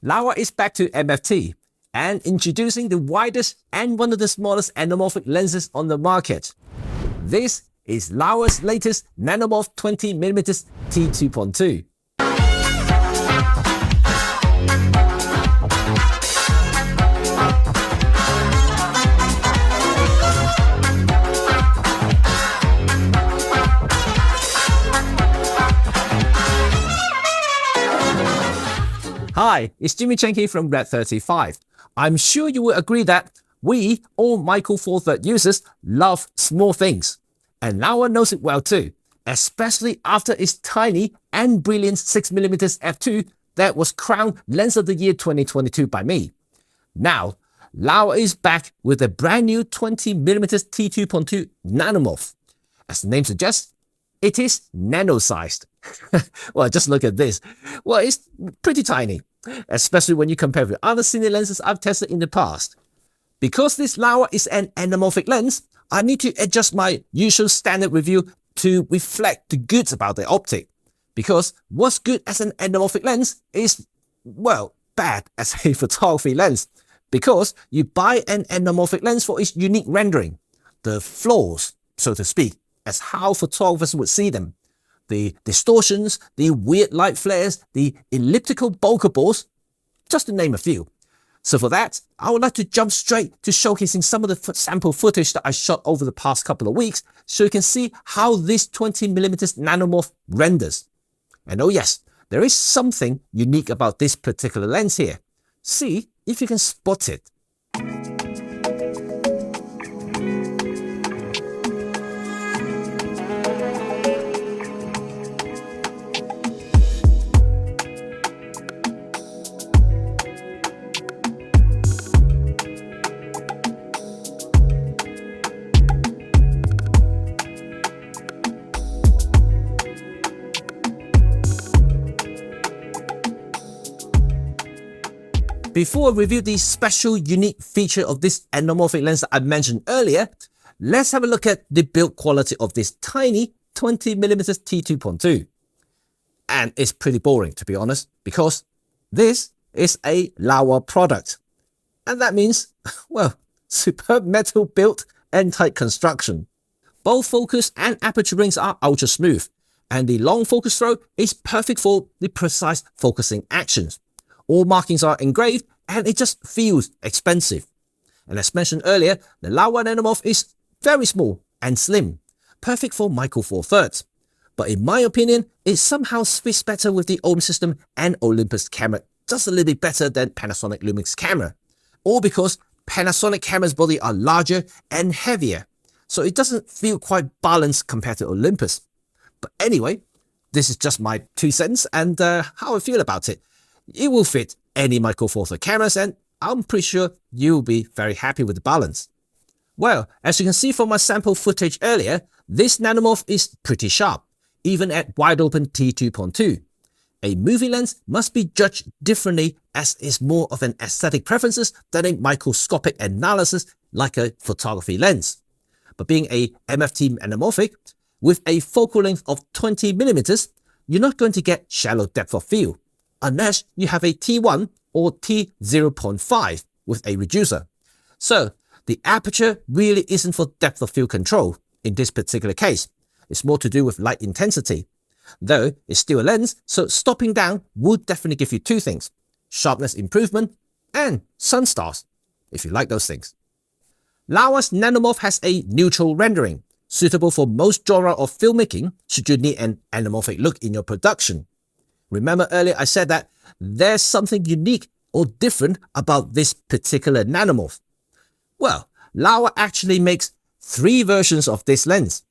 Laowa is back to MFT and introducing the widest and one of the smallest anamorphic lenses on the market. This is Laowa's latest Nanomorph 20mm T2.2. Hi, it's Cheng here from RED35. I'm sure you will agree that we, all Micro Four Thirds users, love small things. And Laowa knows it well too, especially after its tiny and brilliant 6mm f2 that was crowned Lens of the Year 2022 by me. Now, Laowa is back with a brand new 20mm T2.2 Nanomorph. As the name suggests, it is nano-sized. Well, just look at this. Well, it's pretty tiny, especially when you compare with other cine lenses I've tested in the past. Because this Laowa is an anamorphic lens, I need to adjust my usual standard review to reflect the goods about the optic. Because what's good as an anamorphic lens is, well, bad as a photography lens. Because you buy an anamorphic lens for its unique rendering. The flaws, so to speak, as how photographers would see them. The distortions, the weird light flares, the elliptical bokeh balls, just to name a few. So for that, I would like to jump straight to showcasing some of the sample footage that I shot over the past couple of weeks so you can see how this 20mm Nanomorph renders. And oh yes, there is something unique about this particular lens here. See if you can spot it. Before I review the special unique feature of this anamorphic lens that I mentioned earlier, let's have a look at the build quality of this tiny 20mm T2.2. And it's pretty boring, to be honest, because this is a Laowa product. And that means, well, superb metal build and tight construction. Both focus and aperture rings are ultra smooth, and the long focus throw is perfect for the precise focusing actions. All markings are engraved and it just feels expensive. And as mentioned earlier, the Laowa Nanomorph is very small and slim, perfect for Micro Four Thirds. But in my opinion, it somehow fits better with the Ohm system and Olympus camera, just a little bit better than Panasonic Lumix camera. All because Panasonic camera's body are larger and heavier, so it doesn't feel quite balanced compared to Olympus. But anyway, this is just my 2 cents and how I feel about it. It will fit any Micro Four Thirds cameras and I'm pretty sure you'll be very happy with the balance. Well, as you can see from my sample footage earlier, this Nanomorph is pretty sharp, even at wide open T2.2. A movie lens must be judged differently as it's more of an aesthetic preferences than a microscopic analysis like a photography lens. But being a MFT anamorphic, with a focal length of 20mm, you're not going to get shallow depth of field, unless you have a T1 or T0.5 with a reducer. So the aperture really isn't for depth of field control in this particular case. It's more to do with light intensity. Though it's still a lens, so stopping down would definitely give you 2 things: sharpness improvement and sun stars, if you like those things. Laowa's Nanomorph has a neutral rendering, suitable for most genre of filmmaking should you need an anamorphic look in your production. Remember earlier I said that there's something unique or different about this particular Nanomorph. Well, Laowa actually makes 3 versions of this lens.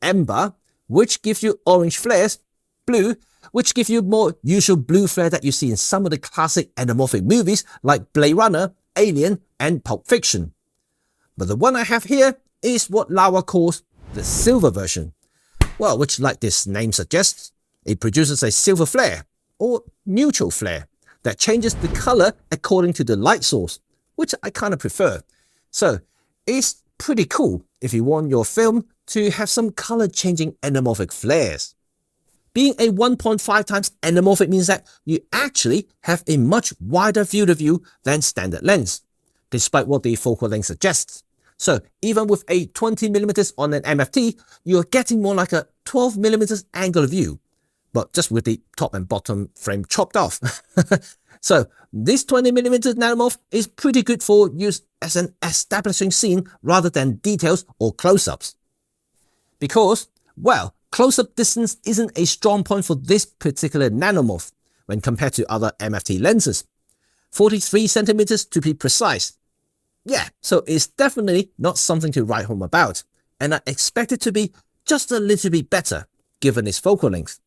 Amber, which gives you orange flares, blue, which gives you more usual blue flare that you see in some of the classic anamorphic movies like Blade Runner, Alien and Pulp Fiction. But the one I have here is what Laowa calls the silver version. Well, which like this name suggests, it produces a silver flare, or neutral flare, that changes the color according to the light source, which I kind of prefer. So it's pretty cool if you want your film to have some color changing anamorphic flares. Being a 1.5 times anamorphic means that you actually have a much wider field of view than standard lens, despite what the focal length suggests. So even with a 20mm on an MFT, you're getting more like a 12mm angle of view, but just with the top and bottom frame chopped off. So this 20mm nanomorph is pretty good for use as an establishing scene rather than details or close-ups. Because, well, close-up distance isn't a strong point for this particular nanomorph when compared to other MFT lenses. 43 centimeters to be precise. Yeah, so it's definitely not something to write home about, and I expect it to be just a little bit better given its focal length.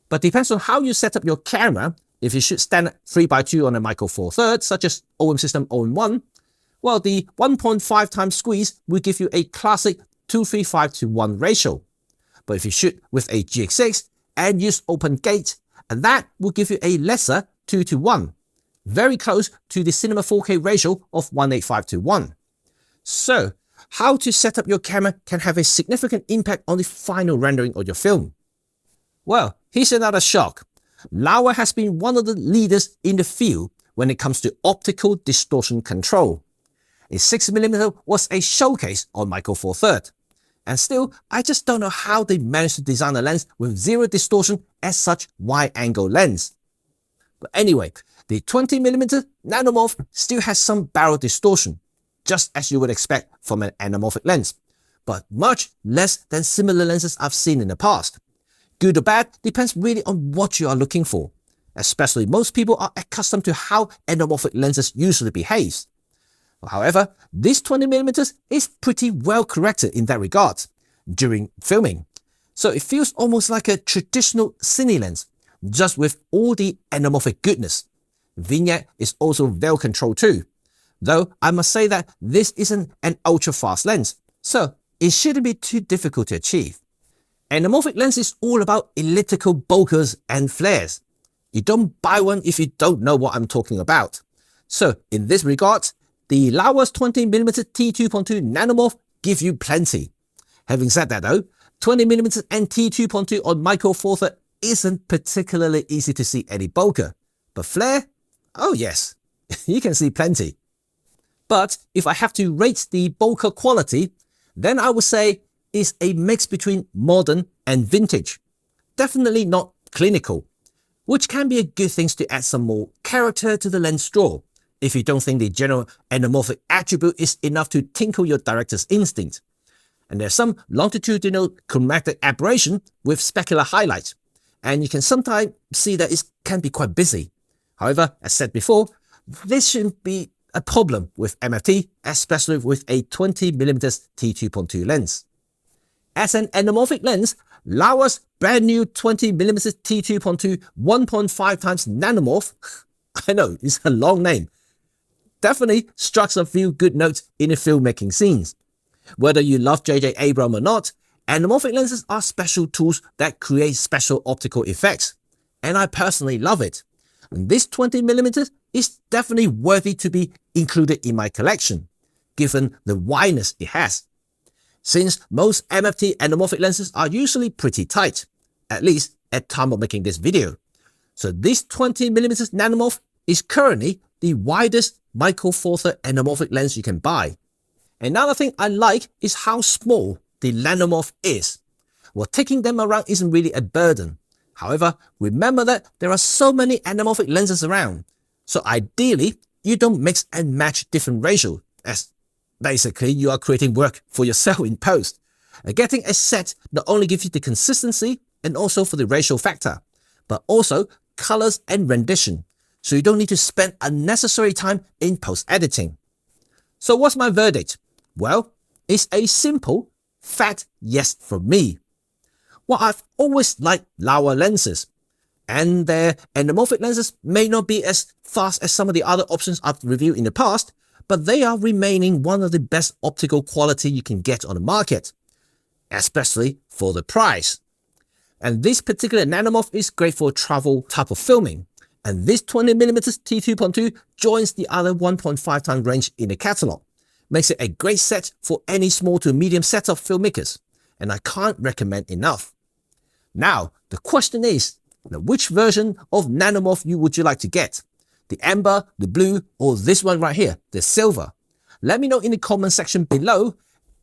But depends on how you set up your camera. If you shoot standard 3x2 on a micro four thirds, such as OM system OM1, well, the 1.5 times squeeze will give you a classic 2:3:5:1 ratio. But if you shoot with a GX6 and use open gate, and that will give you a lesser 2:1, very close to the cinema 4K ratio of 1:8:5:1. So, how to set up your camera can have a significant impact on the final rendering of your film. Well, here's another shock. Laowa has been one of the leaders in the field when it comes to optical distortion control. A 6mm was a showcase on micro four thirds. And still, I just don't know how they managed to design a lens with zero distortion as such wide-angle lens. But anyway, the 20mm nanomorph still has some barrel distortion, just as you would expect from an anamorphic lens, but much less than similar lenses I've seen in the past. Good or bad depends really on what you are looking for, especially most people are accustomed to how anamorphic lenses usually behave. However, this 20mm is pretty well corrected in that regard during filming, so it feels almost like a traditional cine lens, just with all the anamorphic goodness. Vignette is also well controlled too, though I must say that this isn't an ultra-fast lens, so it shouldn't be too difficult to achieve. Anamorphic lens is all about elliptical bokehs and flares. You don't buy one if you don't know what I'm talking about. So in this regard, the Laowa's 20mm T2.2 nanomorph give you plenty. Having said that though, 20mm and T2.2 on micro four thirds isn't particularly easy to see any bokeh. But flare? Oh yes, you can see plenty. But if I have to rate the bokeh quality, then I would say it's a mix between modern and vintage. Definitely not clinical, which can be a good thing to add some more character to the lens draw, if you don't think the general anamorphic attribute is enough to tinkle your director's instinct. And there's some longitudinal chromatic aberration with specular highlights, and you can sometimes see that it can be quite busy. However, as said before, this shouldn't be a problem with MFT, especially with a 20mm T2.2 lens. As an anamorphic lens, Laowa's brand new 20mm T2.2 1.5x nanomorph, I know it's a long name, definitely strikes a few good notes in the filmmaking scenes. Whether you love J.J. Abrams or not, anamorphic lenses are special tools that create special optical effects, and I personally love it. And this 20mm is definitely worthy to be included in my collection, given the wideness it has. Since most MFT anamorphic lenses are usually pretty tight, at least at time of making this video. So this 20mm nanomorph is currently the widest micro four thirds anamorphic lens you can buy. Another thing I like is how small the nanomorph is. Well, taking them around isn't really a burden. However, remember that there are so many anamorphic lenses around. So ideally, you don't mix and match different ratios, as basically you are creating work for yourself in post. Getting a set not only gives you the consistency and also for the ratio factor, but also colors and rendition, so you don't need to spend unnecessary time in post-editing. So what's my verdict? Well, it's a simple, fat yes from me. Well, I've always liked Laowa lenses, and their anamorphic lenses may not be as fast as some of the other options I've reviewed in the past, but they are remaining one of the best optical quality you can get on the market, especially for the price. And this particular nanomorph is great for travel type of filming, and this 20mm T2.2 joins the other 1.5x range in the catalog. Makes it a great set for any small to medium setup filmmakers, and I can't recommend enough. Now, The question is, which version of Nanomorph would you like to get? The amber, the blue, or this one right here, the silver? Let me know in the comment section below.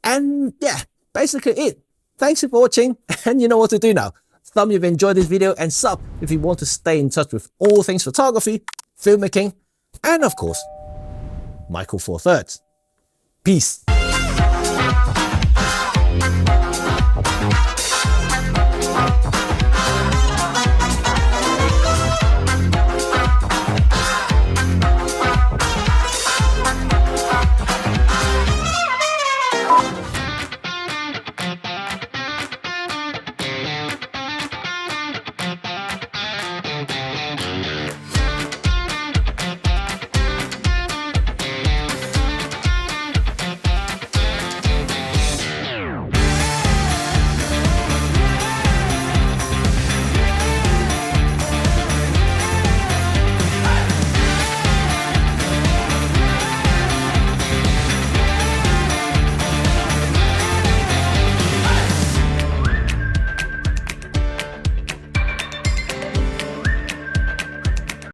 And yeah, basically it. Thanks for watching, and you know what to do now. Thumb if you enjoyed this video and sub if you want to stay in touch with all things photography, filmmaking, and of course, Micro Four Thirds. Peace.